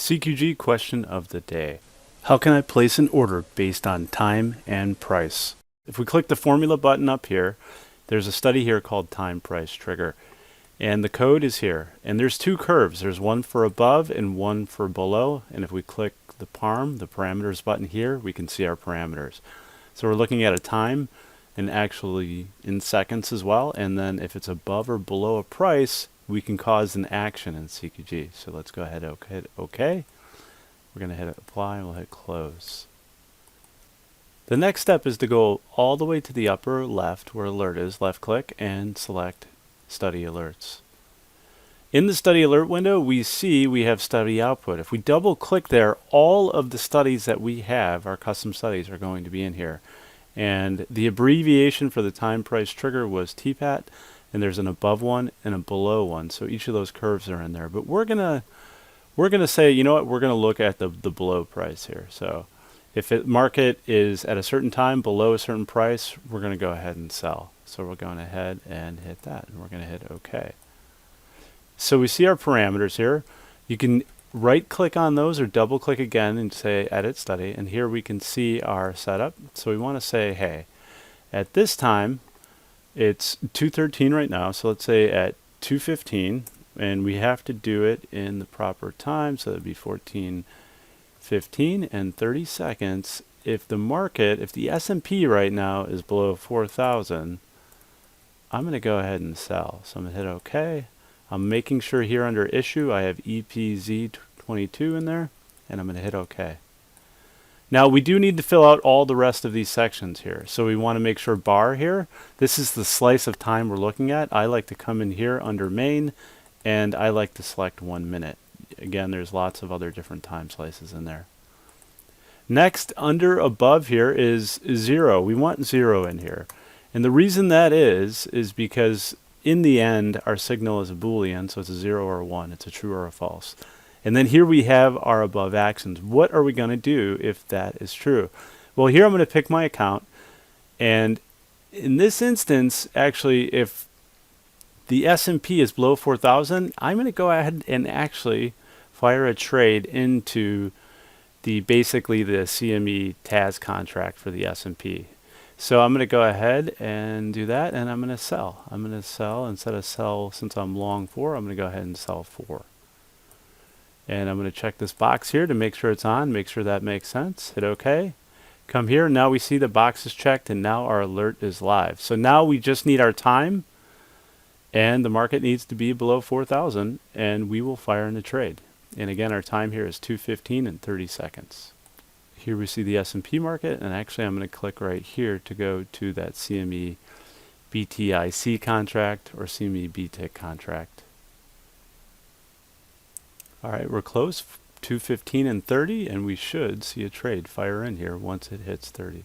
CQG question of the day. How can I place an order based on time and price? If we click the formula button up here, there's a study here called time price trigger. And the code is here. And there's two curves. There's one for above and one for below. And if we click the parm, the parameters button here, we can see our parameters. So we're looking at a time and actually in seconds as well. And then if it's above or below a price, we can cause an action in CQG. So let's go ahead and hit OK. We're going to hit apply and we'll hit close. The next step is to go all the way to the upper left where alert is, left click and select study alerts. In the study alert window, we see we have study output. If we double click there, all of the studies that we have, our custom studies, are going to be in here. And the abbreviation for the time price trigger was TPAT, and there's an above one and a below one. So each of those curves are in there. But we're gonna say, you know what, we're gonna look at the below price here. So if market is at a certain time below a certain price, we're gonna go ahead and sell. So we're going ahead and hit that, and we're gonna hit OK. So we see our parameters here. You can right click on those or double click again and say edit study, and here we can see our setup. So we want to say, hey, at this time it's 2:13 right now, so let's say at 2:15, and we have to do it in the proper time, so that'd be 14:15 and 30 seconds. If the market, if the S&P right now is below 4,000, I'm going to go ahead and sell. So I'm going to hit OK. I'm making sure here under issue I have EPZ22 in there, and I'm going to hit OK. Now we do need to fill out all the rest of these sections here. So we want to make sure bar here, this is the slice of time we're looking at. I like to come in here under main, and I like to select 1 minute. Again, there's lots of other different time slices in there. Next, under above here is 0. We want 0 in here. And the reason that is because in the end, our signal is a Boolean, so it's a 0 or a 1. It's a true or a false. And then here we have our above actions. What are we going to do if that is true? Well, here I'm going to pick my account. And in this instance, actually, if the S&P is below 4,000, I'm going to go ahead and actually fire a trade into basically the CME TAS contract for the S&P. So I'm going to go ahead and do that, and I'm going to sell. I'm going to sell, instead of sell, since I'm long 4, I'm going to go ahead and sell 4. And I'm going to check this box here to make sure it's on, make sure that makes sense. Hit OK. Come here, now we see the box is checked, and now our alert is live. So now we just need our time, and the market needs to be below 4,000, and we will fire in a trade. And again, our time here is 2:15 and 30 seconds. Here we see the S&P market, and actually I'm going to click right here to go to that CME BTIC contract or CME BTIC contract. All right, we're close, 2:15 and 30, and we should see a trade fire in here once it hits 30.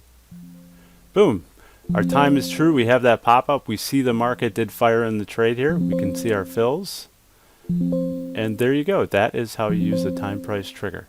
Boom, our time is true. We have that pop-up. We see the market did fire in the trade here. We can see our fills. And there you go. That is how you use the time price trigger.